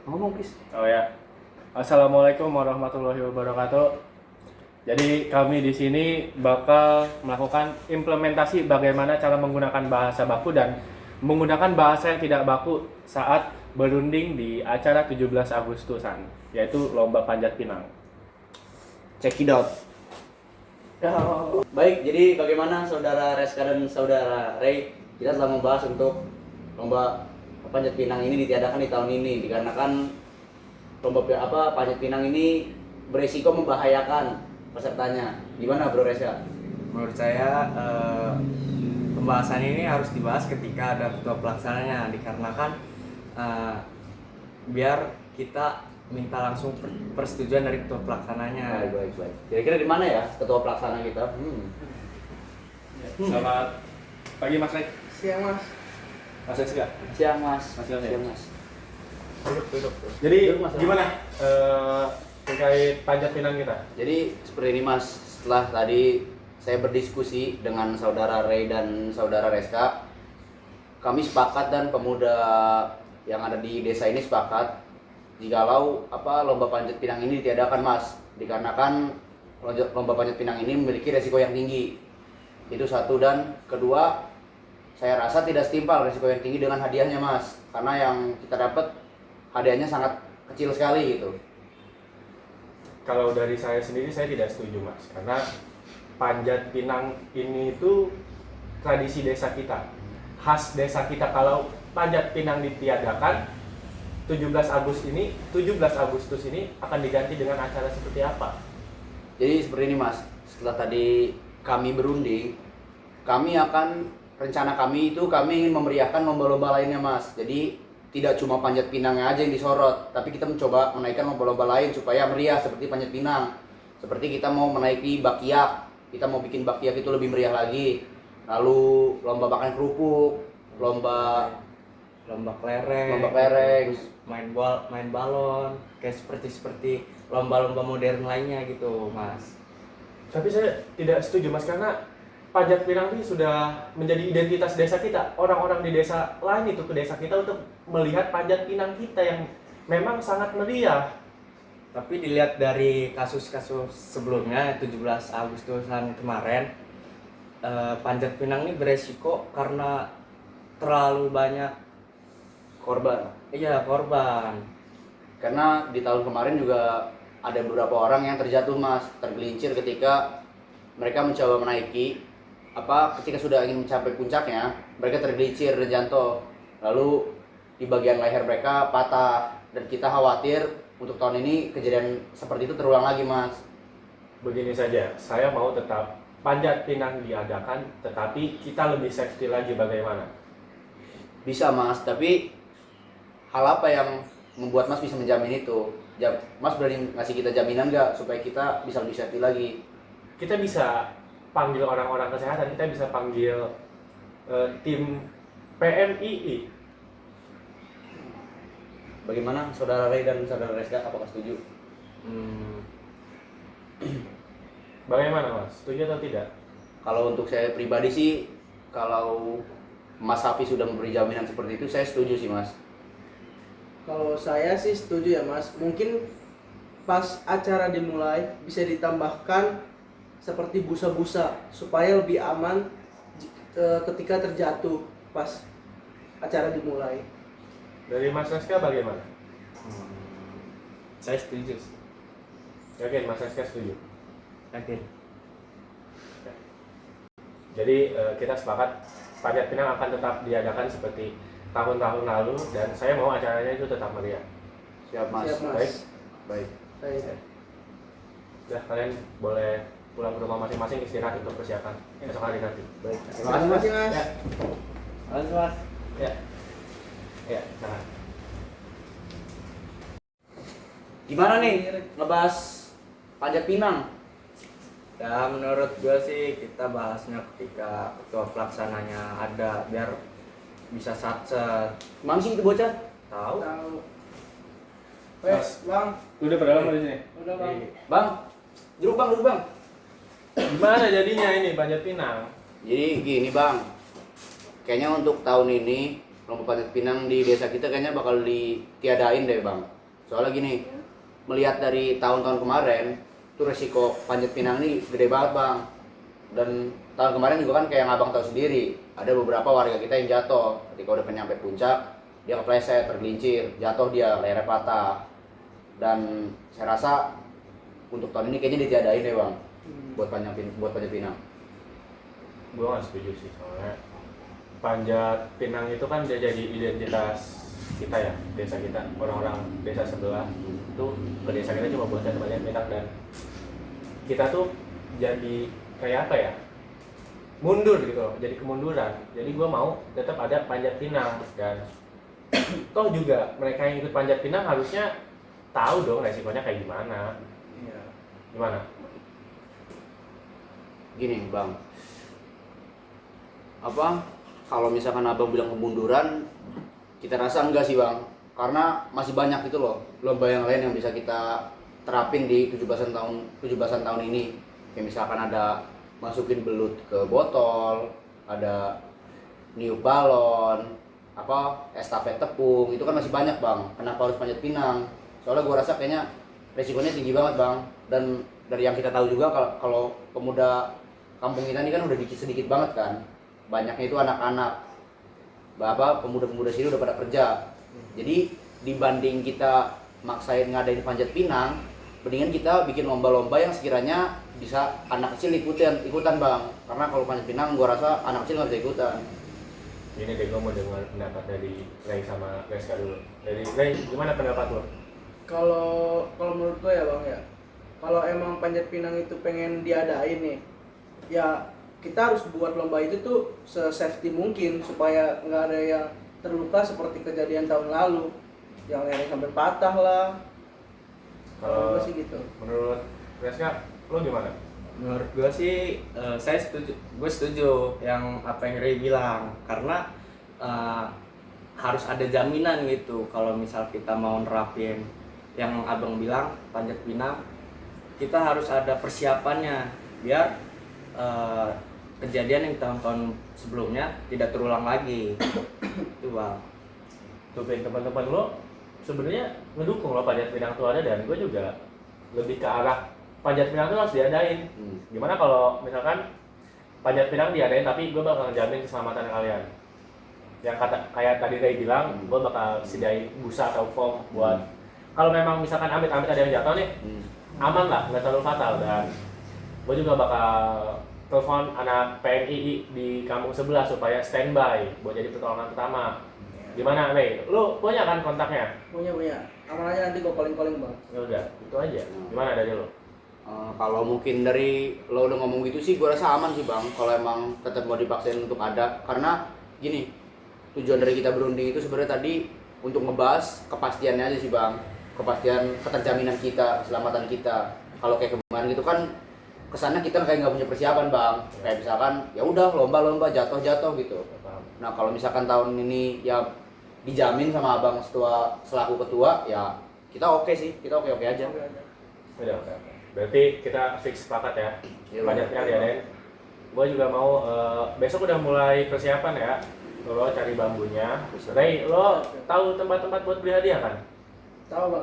Ngomong, please. Oh ya. Assalamualaikum warahmatullahi wabarakatuh. Jadi kami di sini bakal melakukan implementasi bagaimana cara menggunakan bahasa baku dan menggunakan bahasa yang tidak baku saat berunding di acara 17 Agustusan, yaitu Lomba Panjat Pinang. Check it out. Baik, jadi bagaimana saudara Reska dan saudara Ray? Kita telah membahas untuk lomba panjat pinang ini ditiadakan di tahun ini dikarenakan panjat pinang ini beresiko membahayakan pesertanya. Gimana Bro Reska? Menurut saya pembahasan ini harus dibahas ketika ada ketua pelaksananya dikarenakan biar kita minta langsung persetujuan dari ketua pelaksananya. Baik. Kira-kira di mana ya ketua pelaksana kita? Selamat pagi Mas Ray. Siang mas. Mas Rizka. Siang Mas. Siang. Mas. Duduk. Jadi Duduk, Mas. gimana terkait panjat pinang kita? Jadi seperti ini Mas, setelah tadi saya berdiskusi dengan saudara Ray dan saudara Reska, kami sepakat dan pemuda yang ada di desa ini sepakat jikalau lomba panjat pinang ini ditiadakan Mas, dikarenakan lomba panjat pinang ini memiliki resiko yang tinggi. Itu satu, dan kedua, saya rasa tidak setimpal resiko yang tinggi dengan hadiahnya Mas, karena yang kita dapat hadiahnya sangat kecil sekali gitu. Kalau dari saya sendiri saya tidak setuju Mas, karena panjat pinang ini itu tradisi desa kita, khas desa kita. Kalau panjat pinang ditiadakan 17 Agustus ini akan diganti dengan acara seperti apa? Jadi seperti ini Mas, setelah tadi kami berunding, rencana kami ingin memeriahkan lomba-lomba lainnya Mas. Jadi tidak cuma panjat pinangnya aja yang disorot, tapi kita mencoba menaikkan lomba-lomba lain supaya meriah seperti panjat pinang. Seperti kita mau menaiki bakyak, kita mau bikin bakyak itu lebih meriah lagi. Lalu lomba makan kerupuk, lomba kelereng, terus main balon, kayak seperti lomba-lomba modern lainnya gitu, Mas. Tapi saya tidak setuju Mas, karena panjat pinang ini sudah menjadi identitas desa kita. Orang-orang di desa lain itu ke desa kita untuk melihat panjat pinang kita yang memang sangat meriah. Tapi dilihat dari kasus-kasus sebelumnya 17 Agustusan kemarin, panjat pinang ini beresiko karena terlalu banyak korban. iya korban. Karena di tahun kemarin juga ada beberapa orang yang terjatuh Mas, tergelincir ketika mereka mencoba menaiki ketika sudah ingin mencapai puncaknya, mereka tergelincir dan jatuh. Lalu di bagian leher mereka patah, dan kita khawatir untuk tahun ini kejadian seperti itu terulang lagi Mas. Begini saja, saya mau tetap panjat pinang diadakan, tetapi kita lebih safety lagi. Bagaimana? Bisa Mas, tapi hal apa yang membuat Mas bisa menjamin itu? Mas berani ngasih kita jaminan nggak supaya kita bisa lebih safety lagi? Kita bisa panggil orang-orang kesehatan, kita bisa panggil tim PMII. Bagaimana saudara Ray dan saudara Reska, apakah setuju? Bagaimana Mas? Setuju atau tidak? Kalau untuk saya pribadi sih, kalau Mas Safi sudah memberi jaminan seperti itu, saya setuju sih Mas. Kalau saya sih setuju ya mas. Mungkin pas acara dimulai bisa ditambahkan seperti busa-busa supaya lebih aman ketika terjatuh pas acara dimulai. Dari Mas Reska bagaimana? Saya setuju sih. Yakin Mas Reska setuju? Yakin. Jadi kita sepakat panjat pinang akan tetap diadakan seperti tahun-tahun lalu, dan saya mau acaranya itu tetap meriah. Siap Mas. Siap, Mas. Baik. Baik. Udah, kalian boleh pulang ke rumah masing-masing, istirahat untuk persiapan esok hari nanti. Baik. Terima kasih mas. Ya, Mas, Mas. ya, jangan. Gimana nih ngebahas panjat pinang? Ya menurut gue sih kita bahasnya ketika ketua pelaksananya ada biar bisa satset. Mana sih itu bocah? Tahu? Tahu. Mas, Bang. udah berapa lama di sini? Udah bang. Bang, duduk bang. Gimana jadinya ini panjat pinang? Jadi gini bang, kayaknya untuk tahun ini lomba panjat pinang di desa kita kayaknya bakal ditiadain deh bang. Soalnya gini, melihat dari tahun-tahun kemarin tuh resiko panjat pinang ini gede banget bang. Dan tahun kemarin juga kan kayak yang abang tahu sendiri, ada beberapa warga kita yang jatuh ketika udah nyampe puncak, dia kepleset, tergelincir, jatuh, dia lehernya patah. Dan saya rasa untuk tahun ini kayaknya ditiadain deh bang, buat panjat pinang. Gue nggak setuju sih, soalnya panjat pinang itu kan udah jadi identitas kita ya, desa kita, orang-orang desa sebelah itu ke desa kita cuma buat panjat pinang, dan kita tuh jadi kayak apa ya, mundur gitu loh, jadi kemunduran. Jadi gue mau tetap ada panjat pinang, dan toh juga mereka yang ikut panjat pinang harusnya tahu dong resikonya kayak gimana. Iya. Gimana? Gini bang, apa kalau misalkan abang bilang kemunduran, kita rasa enggak sih bang, karena masih banyak gitu loh lomba yang lain yang bisa kita terapin di 17-an tahun ini. Kayak misalkan ada masukin belut ke botol, ada niup balon, apa estafet tepung, itu kan masih banyak bang. Kenapa harus panjat pinang? Soalnya gua rasa kayaknya resikonya tinggi banget bang. Dan dari yang kita tahu juga kalau pemuda kampung kita ini kan udah sedikit banget kan, banyaknya itu anak-anak, bapak pemuda-pemuda sini udah pada kerja. Jadi dibanding kita maksain ngadain panjat pinang, mendingan kita bikin lomba-lomba yang sekiranya bisa anak kecil ikutan bang. Karena kalau panjat pinang gua rasa anak kecil nggak bisa ikutan. Ini deh, gue mau dengar pendapat dari Ray sama Reska dulu. Dari Ray, gimana pendapat lo? Kalau menurut gue ya bang ya, kalau emang panjat pinang itu pengen diadain nih, ya kita harus buat lomba itu tuh se-safety mungkin supaya nggak ada yang terluka seperti kejadian tahun lalu, yang lehernya sampai patah lah. Kalau gue sih gitu. Menurut Reska, lo gimana? Menurut gue sih gue setuju yang apa yang Ray bilang, karena harus ada jaminan gitu. Kalau misal kita mau nerapin yang abang bilang panjat pinang, kita harus ada persiapannya biar kejadian yang tahun-tahun sebelumnya tidak terulang lagi. Itu bang. Tuh teman-teman lo sebenarnya ngedukung lo panjat pinang tuh ada, dan gue juga lebih ke arah panjat pinang tuh harus diadain. Gimana kalau misalkan panjat pinang diadain tapi gue bakal ngejamin keselamatan kalian. Yang kayak tadi Ray bilang, gue bakal sediain busa atau foam buat kalau memang misalkan amit-amit ada yang jatuh nih, aman lah, nggak terlalu fatal. Dan gue juga bakal telepon anak PNI di kampung sebelah supaya standby buat jadi pertolongan pertama. Gimana Ray? Lu punya kan kontaknya? Punya. Aman aja, nanti gue calling bang. Ya udah, itu aja. Gimana dari lo? Kalau mungkin dari lo udah ngomong gitu sih, gue rasa aman sih bang. Kalau emang tetap mau dipaksain untuk ada, karena gini, tujuan dari kita berunding itu sebenarnya tadi untuk ngebahas kepastiannya aja sih bang, kepastian keterjaminan kita, keselamatan kita. Kalau kayak kemarin gitu kan kesannya kita kayak nggak punya persiapan bang. Kayak misalkan ya udah lomba jatuh gitu. Nah kalau misalkan tahun ini ya dijamin sama abang selaku ketua, ya kita oke sih, kita oke aja. Udah. Berarti kita fix sepakat ya. Iya, Panjat pinang diadain. Gue juga mau besok udah mulai persiapan ya. Lo cari bambunya. Ray, lo tahu tempat-tempat buat beli hadiah kan? Tahu bang.